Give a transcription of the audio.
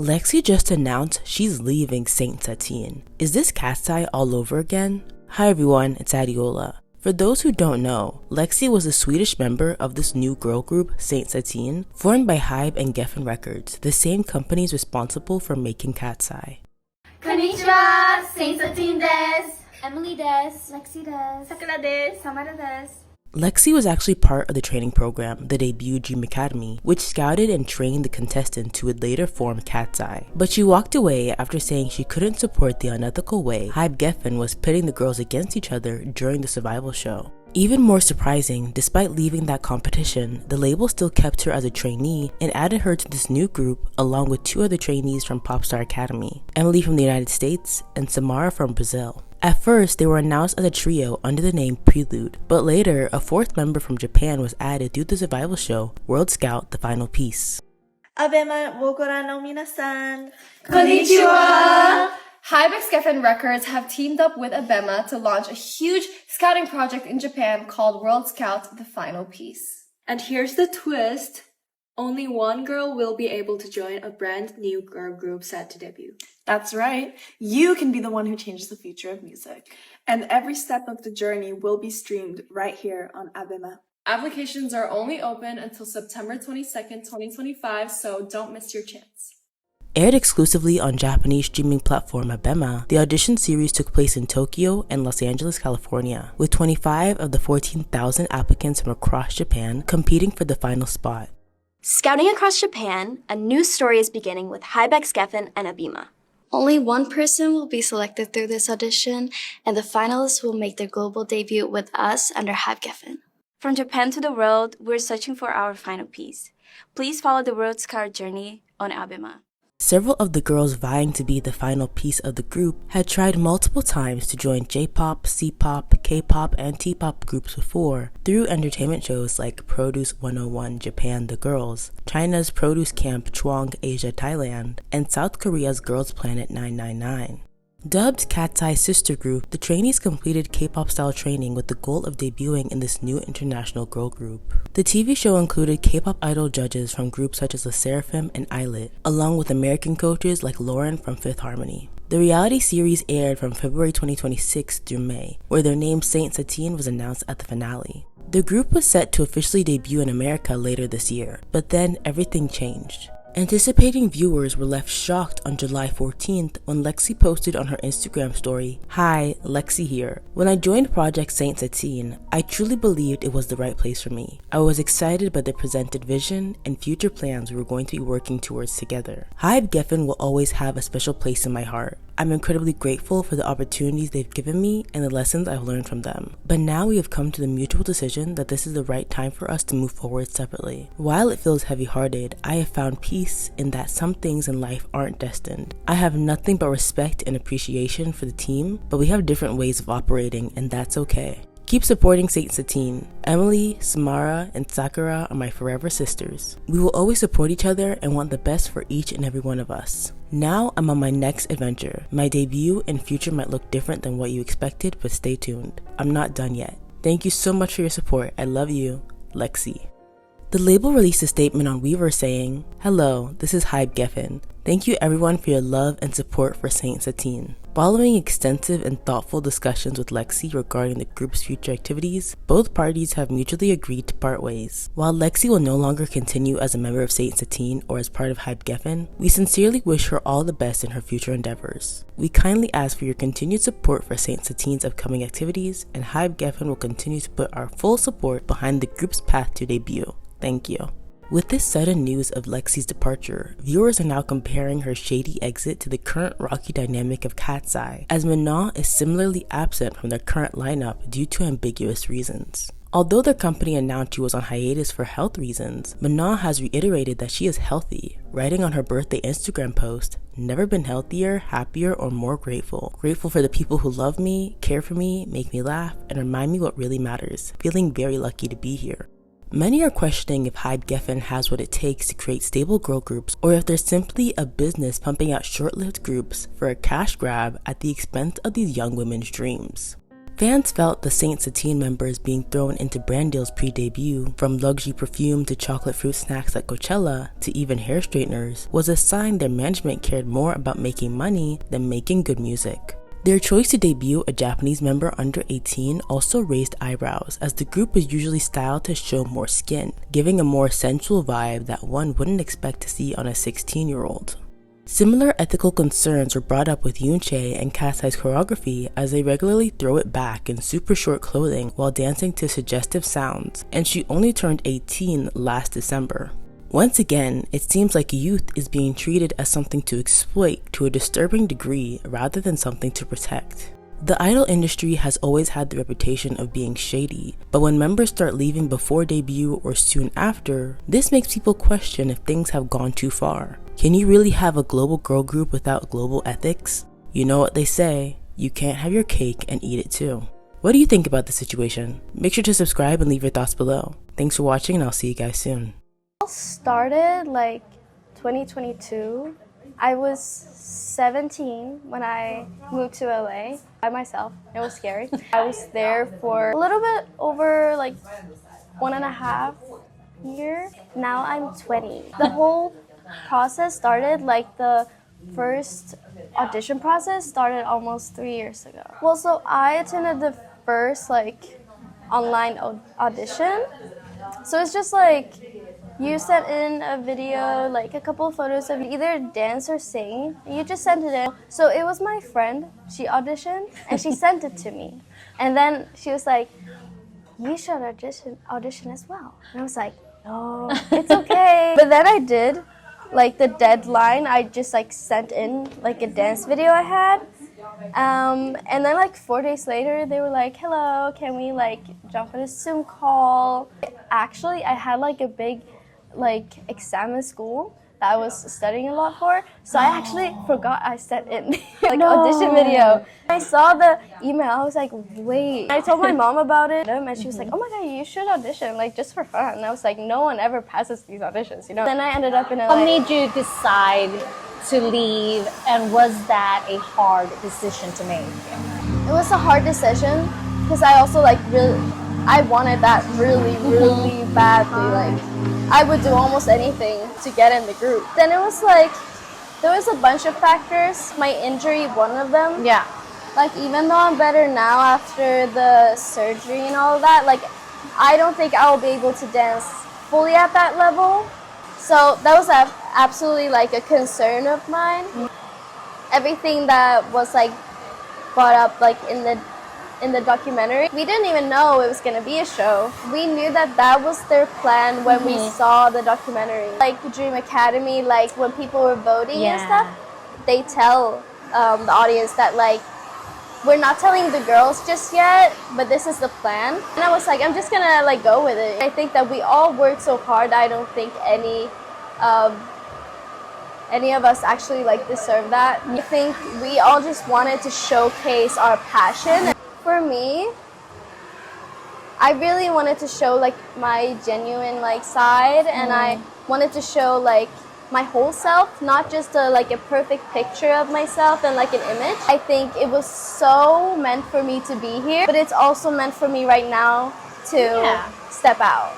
Lexie just announced she's leaving Saint Satine. Is this KATSEYE all over again? Hi everyone, it's Adiola. For those who don't know, Lexie was a Swedish member of this new girl group, Saint Satine, formed by Hybe and Geffen Records, the same companies responsible for making KATSEYE. Konnichiwa, Saint Satine desu. Emily desu. Lexie desu. Sakura desu. Samara desu. Lexie was actually part of the training program, the debut Dream Academy, which scouted and trained the contestants who would later form KATSEYE. But she walked away after saying she couldn't support the unethical way Hybe Geffen was pitting the girls against each other during the survival show. Even more surprising, despite leaving that competition, the label still kept her as a trainee and added her to this new group along with two other trainees from Popstar Academy, Emily from the United States and Samara from Brazil. At first, they were announced as a trio under the name Prelude, but later, a fourth member from Japan was added due to the survival show World Scout: The Final Piece. Abema wo goran no minasan. Konnichiwa! Hybe x Geffen Records have teamed up with Abema to launch a huge scouting project in Japan called World Scout: The Final Piece. And here's the twist. Only one girl will be able to join a brand new girl group set to debut. That's right. You can be the one who changes the future of music. And every step of the journey will be streamed right here on Abema. Applications are only open until September 22nd, 2025, so don't miss your chance. Aired exclusively on Japanese streaming platform Abema, the audition series took place in Tokyo and Los Angeles, California, with 25 of the 14,000 applicants from across Japan competing for the final spot. Scouting across Japan, a new story is beginning with Hybe x Geffen and Abema. Only one person will be selected through this audition, and the finalists will make their global debut with us under Hybe Geffen. From Japan to the world, we're searching for our final piece. Please follow the World Scout journey on Abema. Several of the girls vying to be the final piece of the group had tried multiple times to join Jpop, C-pop, K-pop, and T-pop groups before through entertainment shows like Produce 101 Japan The Girls, China's Produce Camp Chuang Asia Thailand, and South Korea's Girls Planet 999. Dubbed KATSEYE's sister group, the trainees completed K-pop style training with the goal of debuting in this new international girl group. The TV show included K-pop idol judges from groups such as SSERAFIM and Illit, along with American coaches like Lauren from Fifth Harmony. The reality series aired from February 2026 through May, where their name Saint Satine was announced at the finale. The group was set to officially debut in America later this year, but then everything changed. Anticipating viewers were left shocked on July 14th when Lexie posted on her Instagram story, "Hi, Lexie here. When I joined Project Saint Satine, I truly believed it was the right place for me. I was excited by the presented vision and future plans we were going to be working towards together. Hybe Geffen will always have a special place in my heart. I'm incredibly grateful for the opportunities they've given me and the lessons I've learned from them. But now we have come to the mutual decision that this is the right time for us to move forward separately. While it feels heavy-hearted, I have found peace in that some things in life aren't destined. I have nothing but respect and appreciation for the team, but we have different ways of operating, and that's okay. Keep supporting Saint Satine. Emily, Samara, and Sakura are my forever sisters. We will always support each other and want the best for each and every one of us. Now I'm on my next adventure. My debut and future might look different than what you expected, but stay tuned. I'm not done yet. Thank you so much for your support. I love you, Lexie." The label released a statement on Weverse saying, "Hello, this is Hybe Geffen. Thank you everyone for your love and support for Saint Satine." Following extensive and thoughtful discussions with Lexie regarding the group's future activities, both parties have mutually agreed to part ways. While Lexie will no longer continue as a member of Saint Satine or as part of Hybe Geffen, we sincerely wish her all the best in her future endeavors. We kindly ask for your continued support for Saint Satine's upcoming activities, and Hybe Geffen will continue to put our full support behind the group's path to debut. Thank you. With this sudden news of Lexie's departure, viewers are now comparing her shady exit to the current rocky dynamic of KATSEYE, as Manon is similarly absent from their current lineup due to ambiguous reasons. Although their company announced she was on hiatus for health reasons, Manon has reiterated that she is healthy, writing on her birthday Instagram post, "Never been healthier, happier, or more grateful. Grateful for the people who love me, care for me, make me laugh, and remind me what really matters. Feeling very lucky to be here." Many are questioning if Hybe Geffen has what it takes to create stable girl groups, or if they're simply a business pumping out short-lived groups for a cash grab at the expense of these young women's dreams. Fans felt the Saint Satine members being thrown into brand deals pre-debut, from luxury perfume to chocolate fruit snacks at Coachella to even hair straighteners, was a sign their management cared more about making money than making good music. Their choice to debut a Japanese member under 18 also raised eyebrows, as the group was usually styled to show more skin, giving a more sensual vibe that one wouldn't expect to see on a 16-year-old. Similar ethical concerns were brought up with Yoonchae and KATSEYE's choreography, as they regularly throw it back in super short clothing while dancing to suggestive sounds, and she only turned 18 last December. Once again, it seems like youth is being treated as something to exploit to a disturbing degree rather than something to protect. The idol industry has always had the reputation of being shady, but when members start leaving before debut or soon after, this makes people question if things have gone too far. Can you really have a global girl group without global ethics? You know what they say, you can't have your cake and eat it too. What do you think about the situation? Make sure to subscribe and leave your thoughts below. Thanks for watching, and I'll see you guys soon. It started like 2022. I was 17 when I moved to LA by myself. It was scary. I was there for a little bit over like 1.5 years. Now I'm 20. The whole process started, like the first audition process started almost 3 years ago. Well, so I attended the first like online audition. So it's just like you sent in a video, like a couple of photos of either dance or sing, and you just sent it in. So it was my friend, she auditioned, and she sent it to me. And then she was like, you should audition as well. And I was like, no, it's okay. But then I did. Like the deadline, I just like sent in like a dance video I had. And then like 4 days later, they were like, hello, can we like jump on a Zoom call? Actually, I had like a big like exam in school that I was studying a lot for. So I actually forgot I sent in like audition video. I saw the email, I was like, wait. I told my mom about it and she was like, oh my god, you should audition, like just for fun. And I was like, no one ever passes these auditions, you know? Then I ended up in LA. What made you decide to leave, and was that a hard decision to make? It was a hard decision because I also like I wanted that really badly. Like I would do almost anything to get in the group. Then it was like, there was a bunch of factors. My injury, one of them. Yeah. Like even though I'm better now after the surgery and all of that, like I don't think I will be able to dance fully at that level. So that was absolutely like a concern of mine. Everything that was like brought up like in the documentary, we didn't even know it was gonna be a show. We knew that that was their plan when we saw the documentary. Like Dream Academy, like when people were voting and stuff, they tell the audience that like, we're not telling the girls just yet, but this is the plan. And I was like, I'm just gonna like go with it. I think that we all worked so hard. I don't think any of us actually like deserve that. I think we all just wanted to showcase our passion. For me, I really wanted to show like my genuine like side, and I wanted to show like my whole self, not just like a perfect picture of myself and like an image. I think it was so meant for me to be here, but it's also meant for me right now to step out.